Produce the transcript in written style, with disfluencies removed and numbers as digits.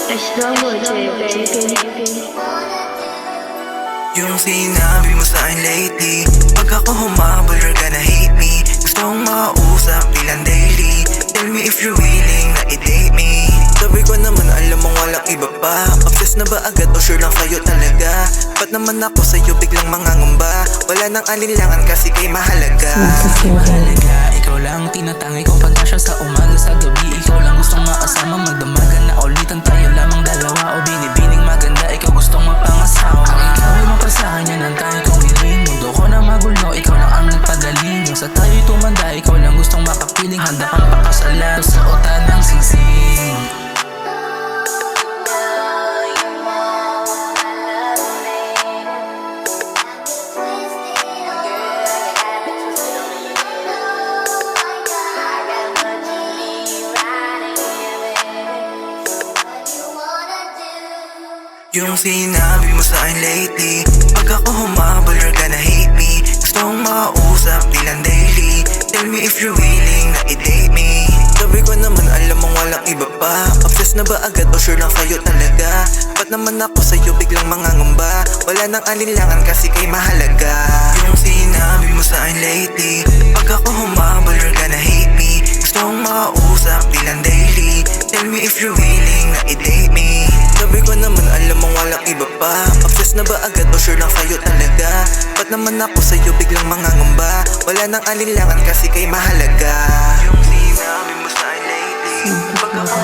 Yung sinabi mo sa'kin lately, pag ako humabol, you're gonna hate me. Gusto kong makausap, bilang daily. Tell me if you're willing na i-date me. Sabi ko naman, alam mong walang iba pa. Obsessed na ba agad o sure lang sa'yo talaga? Ba't naman ako sa'yo biglang mangangamba? Wala nang alinlangan kasi kay mahalaga. Mahalaga, ikaw lang tinatangi ko. Pagkasya sa umaga, sa gabi, ikaw lang gustong makasama. Magdamagan na ulitan tayo lamang dalawa. O binibining maganda, ikaw gustong mapangasawa. Ang ikaw ay mapasahan, yan ang tayo kong hiling. Mundo ko na magulo, ikaw lang ang nagpagaling. Yung sa tayo'y tumanda, ikaw lang gustong makapiling. Handa kang pakasalan, susuotan ng singsing. Yung sinabi mo sa'kin lately, pag ako humabol, you're gonna hate me. Gusto kong makausap, bilang daily. Tell me if you're willing na i-date me. Sabi ko naman, alam mong walang iba pa. Obsessed na ba agad o sure lang sa'yo talaga? Ba't naman ako sa'yo biglang mangangamba? Wala nang alinlangan kasi kay mahalaga. Yung sinabi mo sa'kin lately, pag ako humabol, you're gonna hate me. Gusto kong makausap, bilang daily. Tell me if you're willing na i-date me. Sabi ko naman, alam mong walang iba pa. Obsessed na ba agad o sure lang sa'yo talaga? Ba't naman ako sa'yo biglang mangangamba? Wala nang alinlangan kasi kay mahalaga. Yung sinabi mo sa'kin lately, pag ako